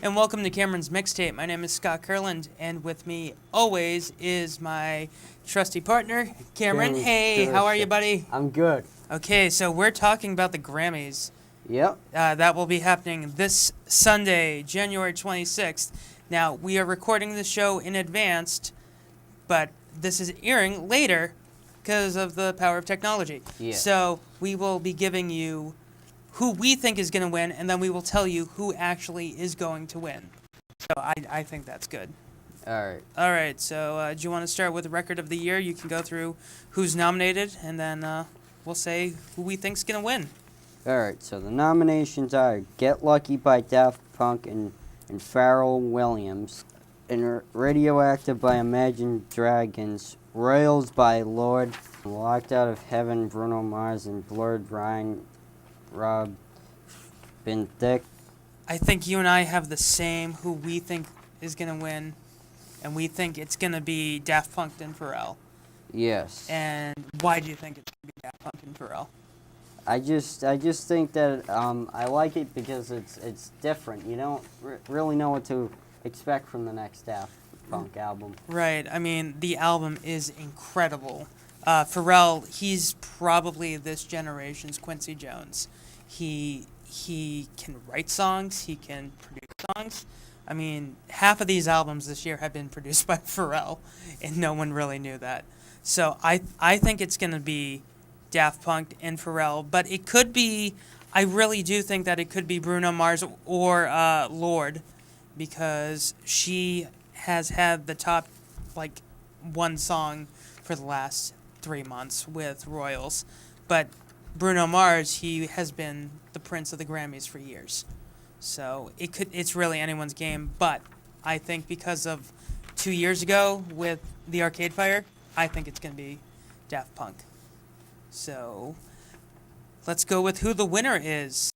and welcome to Cameron's Mixtape. My name is Scott Kurland, and with me always is my trusty partner, Cameron. Hey, how are you, buddy? I'm good. Okay, so we're talking about the Grammys. Yep. That will be happening this Sunday, January 26th. Now, we are recording the show in advance, but this is airing later because of the power of technology. Yeah. So we will be giving you who we think is going to win, and then we will tell you who actually is going to win. So I think that's good. All right. All right, so do you want to start with the record of the year? You can go through who's nominated, and then we'll say who we think's going to win. All right. So the nominations are "Get Lucky" by Daft Punk and Pharrell Williams, and "Radioactive" by Imagine Dragons, "Royals" by Lorde, "Locked Out of Heaven" Bruno Mars, and "Blurred" Ryan Rob Been Thick. I think you and I have the same who we think is going to win, and we think it's going to be Daft Punk and Pharrell. Yes. And why do you think it's going to be Daft Punk and Pharrell? I just think that I like it because it's different. You don't really know what to expect from the next Daft Punk album. Right. I mean, the album is incredible. Pharrell, he's probably this generation's Quincy Jones. He can write songs. He can produce songs. I mean, half of these albums this year have been produced by Pharrell, and no one really knew that. So I think it's going to be Daft Punk and Pharrell, but it could be, I really do think that it could be Bruno Mars or Lorde, because she has had the top, one song for the last 3 months with Royals. But Bruno Mars, he has been the prince of the Grammys for years. So it's really anyone's game, but I think because of 2 years ago with the Arcade Fire, I think it's going to be Daft Punk. So let's go with who the winner is.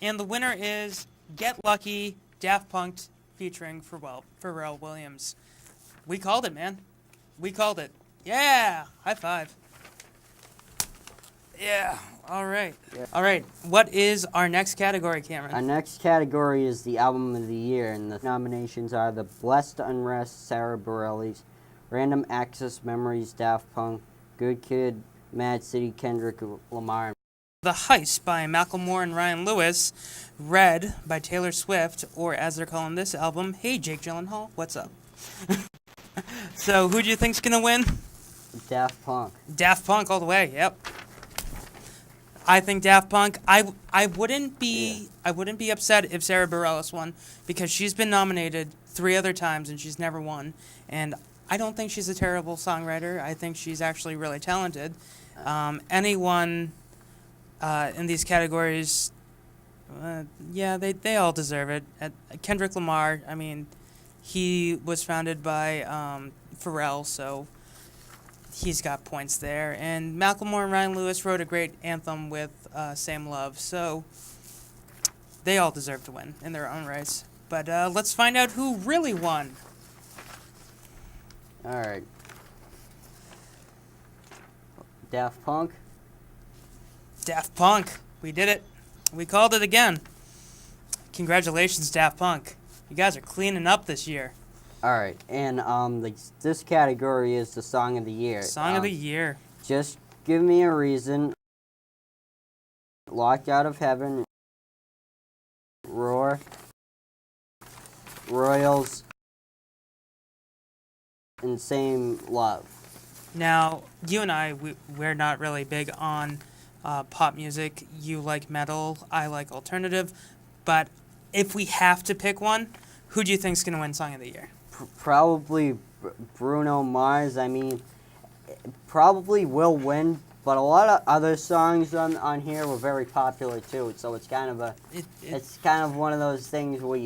And the winner is Get Lucky, Daft Punk featuring Pharrell Williams. We called it, man. We called it. Yeah! High five. Yeah. All right. Yeah. All right. What is our next category, Cameron? Our next category is the Album of the Year, and the nominations are The Blessed Unrest, Sarah Bareilles, Random Access Memories, Daft Punk, Good Kid, Mad City, Kendrick Lamar. The Heist by Macklemore and Ryan Lewis, Red by Taylor Swift, or as they're calling this album, Hey Jake Gyllenhaal, what's up? So who do you think's gonna win? Daft Punk. Daft Punk all the way. Yep. I think Daft Punk. I wouldn't be upset if Sarah Bareilles won, because she's been nominated 3 other times and she's never won. And I don't think she's a terrible songwriter. I think she's actually really talented. Anyone in these categories, they all deserve it. Kendrick Lamar, I mean, he was founded by Pharrell, so he's got points there. And Macklemore and Ryan Lewis wrote a great anthem with Same Love, so they all deserve to win in their own rights. But let's find out who really won. All right. Daft Punk. Daft Punk. We did it. We called it again. Congratulations, Daft Punk. You guys are cleaning up this year. All right, and this category is the Song of the Year. Song of the Year. Just give me a reason. Locked Out of Heaven, Roar, Royals, and Same Love. Now, you and I, we're not really big on pop music. You like metal, I like alternative. But if we have to pick one, who do you think's going to win Song of the Year? Probably Bruno Mars. I mean, probably will win, but a lot of other songs on here were very popular too. So it's kind of it's kind of one of those things where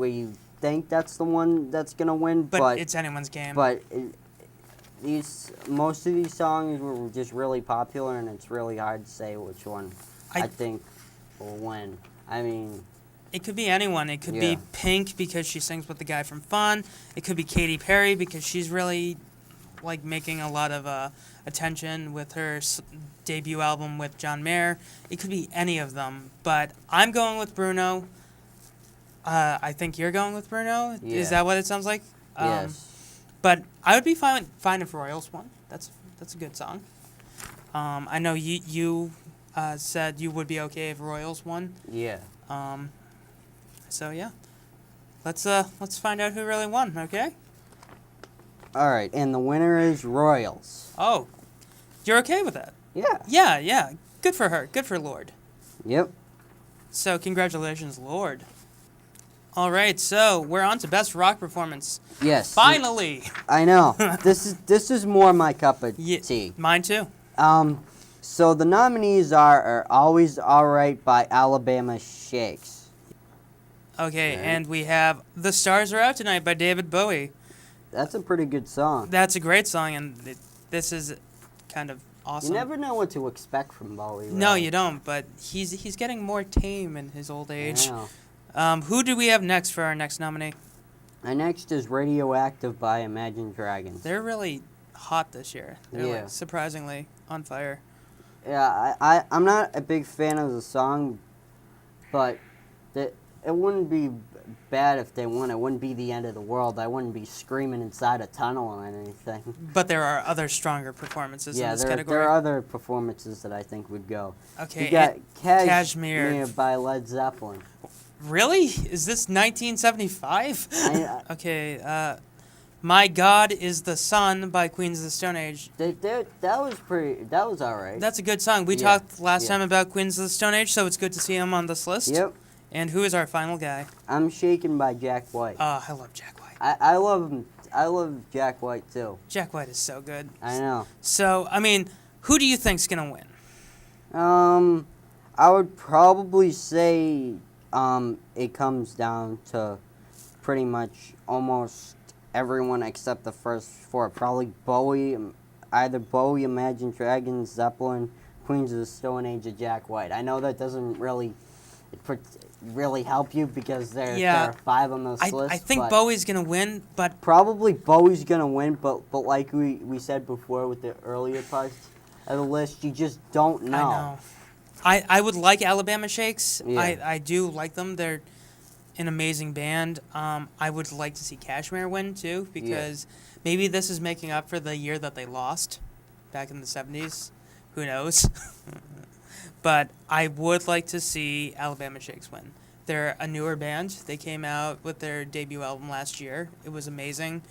you think that's the one that's gonna win, but it's anyone's game. But most of these songs were just really popular, and it's really hard to say which one I think will win. I mean, it could be anyone. It could be Pink because she sings with the guy from Fun. It could be Katy Perry because she's really making a lot of attention with her debut album with John Mayer. It could be any of them, but I'm going with Bruno. I think you're going with Bruno. Yeah. Is that what it sounds like? Yes. But I would be fine if Royals won. That's a good song. I know you said you would be okay if Royals won. Yeah. So yeah, let's find out who really won. Okay. All right, and the winner is Royals. Oh, you're okay with that? Yeah. Yeah. Good for her. Good for Lord. Yep. So congratulations, Lord. All right, so we're on to best rock performance. Yes. Finally. I know. This is more my cup of tea. Mine too. So the nominees are Always Alright by Alabama Shakes. Okay, Right. and we have The Stars Are Out Tonight by David Bowie. That's a pretty good song. That's a great song, and this is kind of awesome. You never know what to expect from Bowie. Really. No, you don't, but he's getting more tame in his old age. I know. Who do we have next for our next nominee? And next is Radioactive by Imagine Dragons. They're really hot this year. They're Yeah. like surprisingly on fire. Yeah, I'm not a big fan of the song, but it wouldn't be bad if they won. It wouldn't be the end of the world. I wouldn't be screaming inside a tunnel or anything. But there are other stronger performances in this category. there are other performances that I think would go. Okay, You got Kashmir. by Led Zeppelin. Really? Is this 1975? I- Okay, My God is the Sun by Queens of the Stone Age. That was all right. That's a good song. We Yeah, talked last time about Queens of the Stone Age, so it's good to see him on this list. Yep. And who is our final guy? I'm Shaken by Jack White. I love Jack White. I love him. I love Jack White too. Jack White is so good. I know. So, I mean, who do you think's gonna win? I would probably say it comes down to pretty much almost everyone except the first four. Probably Bowie, either Bowie, Imagine Dragons, Zeppelin, Queens of the Stone Age, or Jack White. I know that doesn't really help you because there are five on this list. I think Bowie's gonna win, but probably Bowie's gonna win, but like we said before with the earlier parts of the list, you just don't know. I know. I would like Alabama Shakes. Yeah. I do like them. They're an amazing band. I would like to see Kashmir win too, because maybe this is making up for the year that they lost back in the 70s. Who knows? But I would like to see Alabama Shakes win. They're a newer band. They came out with their debut album last year. It was amazing.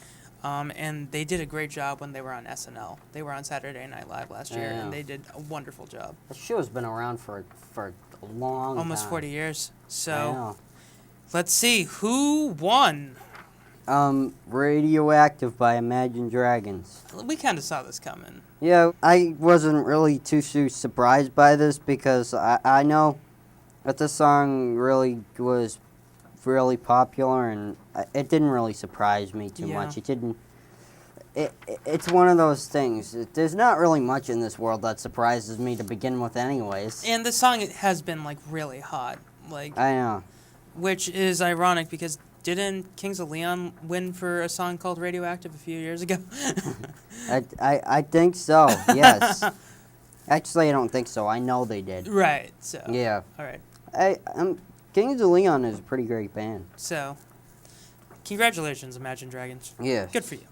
And they did a great job when they were on SNL. They were on Saturday Night Live last year, and they did a wonderful job. The show's been around for a long Almost time. 40 years. I So know. let's see who won. Radioactive by Imagine Dragons. We kind of saw this coming. Yeah, I wasn't really too surprised by this because I know that the song really was really popular, and it didn't really surprise me too much. It didn't. It's one of those things. There's not really much in this world that surprises me to begin with, anyways. And the song has been like really hot, like, I know. which is ironic because didn't Kings of Leon win for a song called Radioactive a few years ago? I think so. Yes. Actually, I don't think so. I know they did. Right. So. Yeah. All right. Kings of Leon is a pretty great band. So, congratulations, Imagine Dragons. Yeah. Good for you.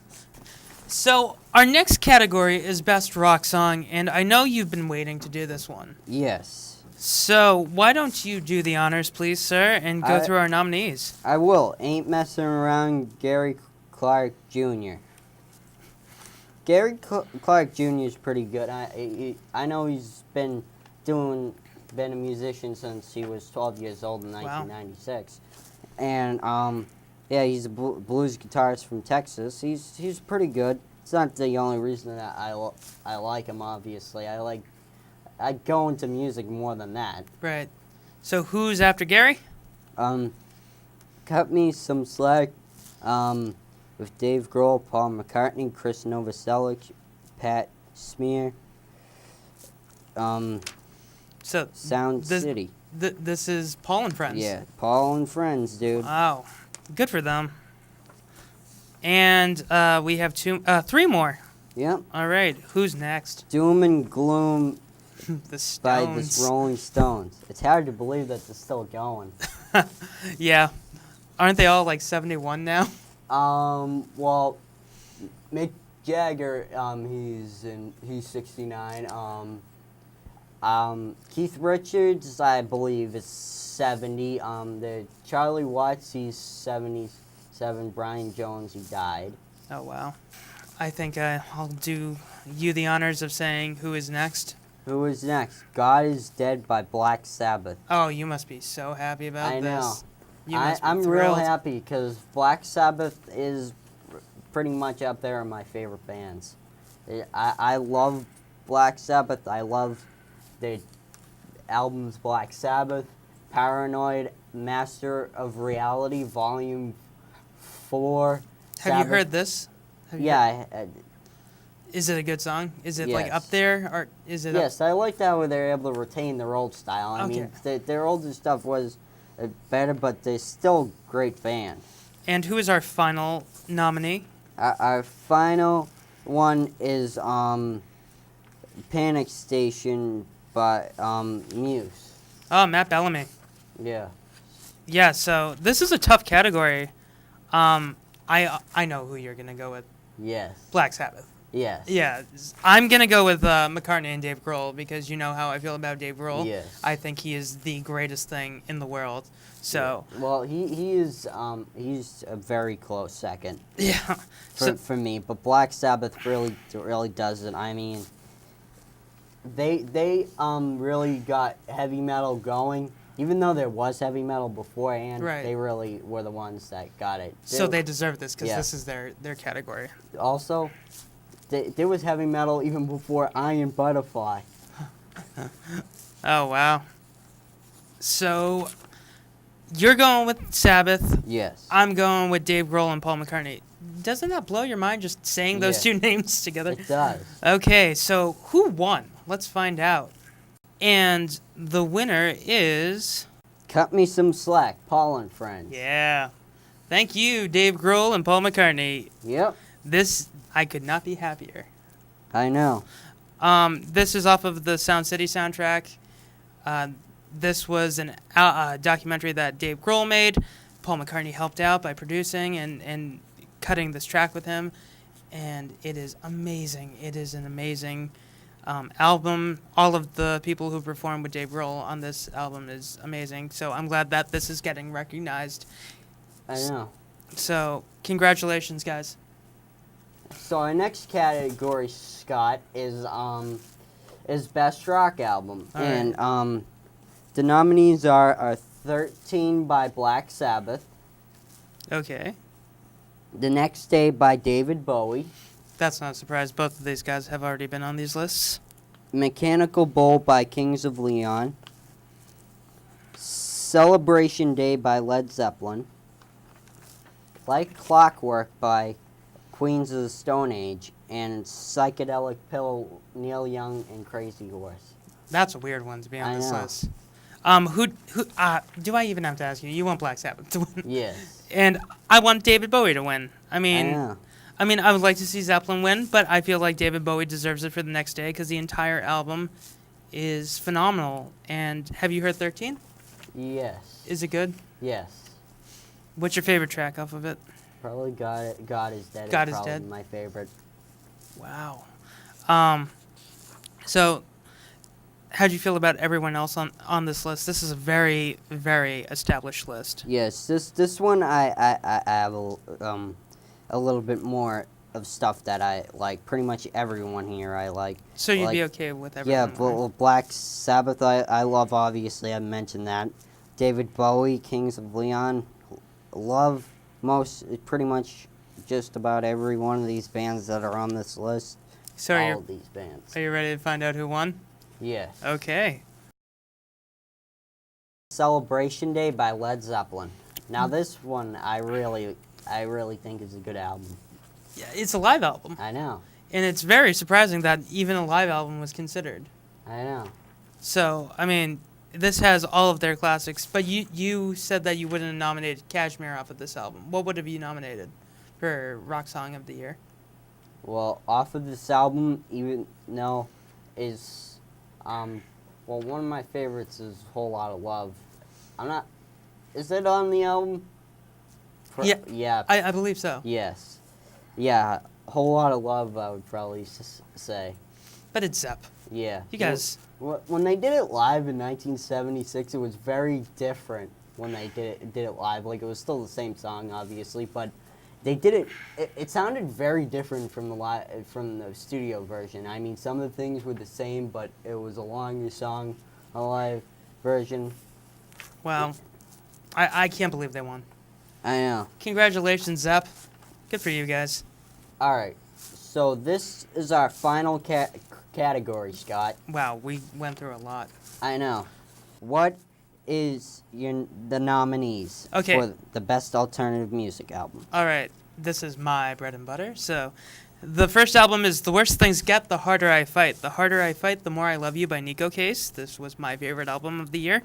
So, our next category is Best Rock Song, and I know you've been waiting to do this one. Yes. So, why don't you do the honors, please, sir, and go through our nominees? I will. Ain't Messing Around, Gary Clark Jr. Gary Clark Jr. is pretty good. I know he's been a musician since he was 12 years old in 1996. And he's a blues guitarist from Texas. He's pretty good. It's not the only reason that I like him, obviously. I go into music more than that. Right. So, who's after Gary? Cut Me Some Slack with Dave Grohl, Paul McCartney, Chris Novoselic, Pat Smear, So, Sound City. This is Paul and Friends. Yeah, Paul and Friends, dude. Wow. Good for them. And we have three more. Yep. All right. Who's next? Doom and Gloom The Stones. by the Rolling Stones. It's hard to believe that they're still going. Yeah. Aren't they all like 71 now? Well, Mick Jagger, he's 69. Keith Richards, I believe, is 70. The Charlie Watts, he's 77. Brian Jones, he died. Oh, wow. I think I'll do you the honors of saying who is next. Who is next? God is Dead by Black Sabbath. Oh, you must be so happy about I know. this. You must be I'm thrilled. real happy because Black Sabbath is pretty much up there in my favorite bands. I love Black Sabbath. I love the albums Black Sabbath, Paranoid, Master of Reality, Volume 4. Have you heard this? Yeah. Is it a good song? Is it like Yes. up there, or is it? Yes, I liked how they were able to retain their old style. I mean, their older stuff was better, but they're still great band. And who is our final nominee? Our final one is Panic Station by Muse. Oh, Matt Bellamy. Yeah. Yeah. So this is a tough category. I know who you're gonna go with. Yes. Black Sabbath. Yes. Yeah, I'm gonna go with McCartney and Dave Grohl because you know how I feel about Dave Grohl. Yes. I think he is the greatest thing in the world. So. Yeah. Well, he's a very close second. Yeah. For me, but Black Sabbath really does it. I mean, they really got heavy metal going. Even though there was heavy metal beforehand, right. They really were the ones that got it. So they deserve this because this is their category. Also, there was heavy metal even before Iron Butterfly. Oh, wow. So, you're going with Sabbath. Yes. I'm going with Dave Grohl and Paul McCartney. Doesn't that blow your mind just saying those two names together? It does. Okay, so who won? Let's find out. And the winner is... Cut Me Some Slack, Paul and Friends. Yeah. Thank you, Dave Grohl and Paul McCartney. Yep. I could not be happier. I know. This is off of the Sound City soundtrack. This was a documentary that Dave Grohl made. Paul McCartney helped out by producing and cutting this track with him. And it is amazing. It is an amazing album. All of the people who performed with Dave Grohl on this album is amazing. So I'm glad that this is getting recognized. I know. So congratulations, guys. So our next category, Scott, is Best Rock Album. All and the nominees are 13 by Black Sabbath. Okay. The Next Day by David Bowie. That's not a surprise. Both of these guys have already been on these lists. Mechanical Bull by Kings of Leon. Celebration Day by Led Zeppelin. Like Clockwork by Queens of the Stone Age. And Psychedelic Pill, Neil Young and Crazy Horse. That's a weird one to be on I this know. list. Who do I even have to ask you? You want Black Sabbath to win. Yes. And I want David Bowie to win. I know. mean, I would like to see Zeppelin win, but I feel like David Bowie deserves it for The Next Day because the entire album is phenomenal. And have you heard 13? Yes. Is it good? Yes. What's your favorite track off of it? Probably God Is Dead. God is Is probably Dead? my favorite. Wow. So how'd you feel about everyone else on this list? This is a very, very established list. Yes, this one I have a little bit more of stuff that I like. Pretty much everyone here I like. So you'd like, be okay with everyone? Yeah, but Black Sabbath I love, obviously. I mentioned that. David Bowie, Kings of Leon, love pretty much just about every one of these bands that are on this list. So all of these bands. Are you ready to find out who won? Yes. Okay. Celebration Day by Led Zeppelin. Now this one I really think is a good album. Yeah, it's a live album. I know. And it's very surprising that even a live album was considered. I know. So, I mean, this has all of their classics, but you said that you wouldn't have nominated Kashmir off of this album. What would have you nominated for Rock Song of the Year? Well, off of this album, even though is one of my favorites is Whole Lot of Love. Is it on the album? Yeah, Yeah. I believe so. Yes. Yeah. Whole lot of love, I would probably say. But it's Zepp. Yeah. You guys. When they did it live in 1976, it was very different when they did it live. Like, it was still the same song, obviously, but they did it. It sounded very different from the studio version. I mean, some of the things were the same, but it was a longer song, a live version. Wow. I can't believe they won. I know. Congratulations, Zepp. Good for you guys. All right. So this is our final category, Scott. Wow, we went through a lot. I know. What is the nominees for the best alternative music album? All right. This is my bread and butter. So the first album is The Worse Things Get, The Harder I Fight. The Harder I Fight, The More I Love You by Nico Case. This was my favorite album of the year.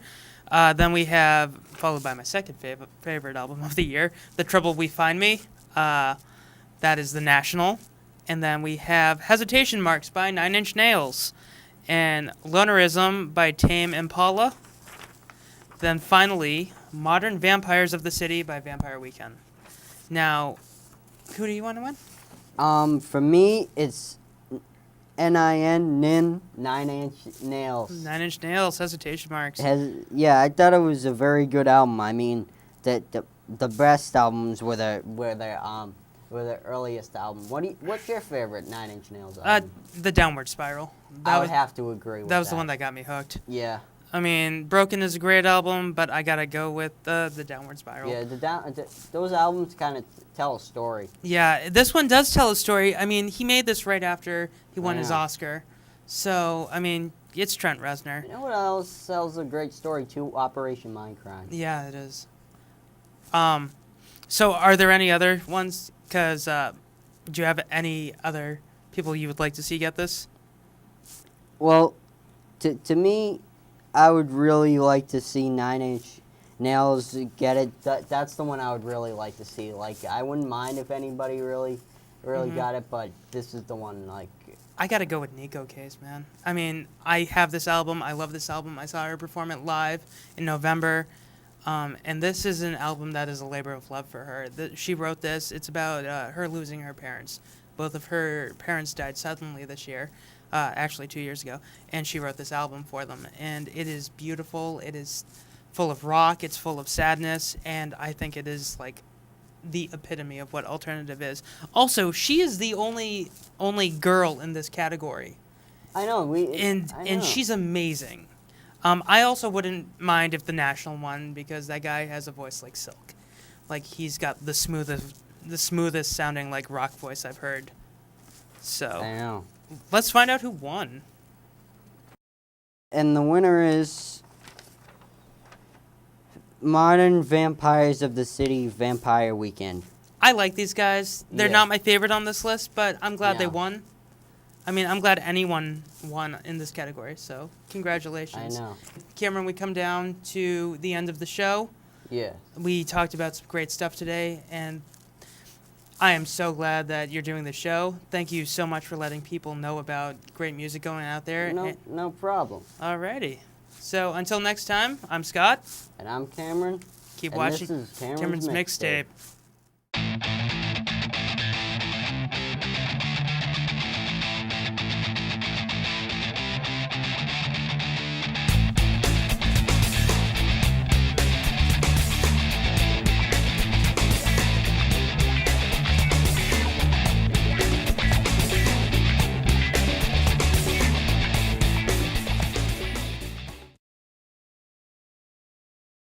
Then we have, followed by my second favorite album of the year, The Trouble We Find Me. That is The National. And then we have Hesitation Marks by 9 Inch Nails. And Lonerism by Tame Impala. Then finally, Modern Vampires of the City by Vampire Weekend. Now, who do you want to win? For me, it's Nin, 9 Inch Nails. 9 Inch Nails, Hesitation Marks. Yeah, I thought it was a very good album. I mean, the best albums were the earliest album. What's your favorite 9 Inch Nails album? The Downward Spiral. I would have to agree with that. That was the one that got me hooked. Yeah. I mean, Broken is a great album, but I gotta go with the Downward Spiral. Yeah, those albums kind of tell a story. Yeah, this one does tell a story. I mean, he made this right after he won his Oscar. So, I mean, it's Trent Reznor. You know what else tells a great story, too? Operation Mindcrime. Yeah, it is. So are there any other ones? Because, do you have any other people you would like to see get this? Well, to me, I would really like to see 9 Inch Nails get it. That's the one I would really like to see. Like, I wouldn't mind if anybody really got it, but this is the one, like... I gotta go with Nico Case, man. I mean, I have this album. I love this album. I saw her perform it live in November. And this is an album that is a labor of love for her. She wrote this. It's about her losing her parents. Both of her parents died suddenly this year. Actually 2 years ago, and she wrote this album for them, and it is beautiful. It is full of rock, it's full of sadness, and I think it is like the epitome of what alternative is. Also, she is the only girl in this category. I know, and she's amazing. I also wouldn't mind if the National won, because that guy has a voice like silk. Like, he's got the smoothest sounding like rock voice I've heard. So I know. Let's find out who won. And the winner is Modern Vampires of the City Vampire Weekend. I like these guys. They're not my favorite on this list, but I'm glad they won. I mean, I'm glad anyone won in this category, so congratulations. I know. Cameron, we come down to the end of the show. Yeah. We talked about some great stuff today, and I am so glad that you're doing the show. Thank you so much for letting people know about great music going out there. No problem. Alrighty. So until next time, I'm Scott. And I'm Cameron. Keep watching This is Cameron's Mixtape.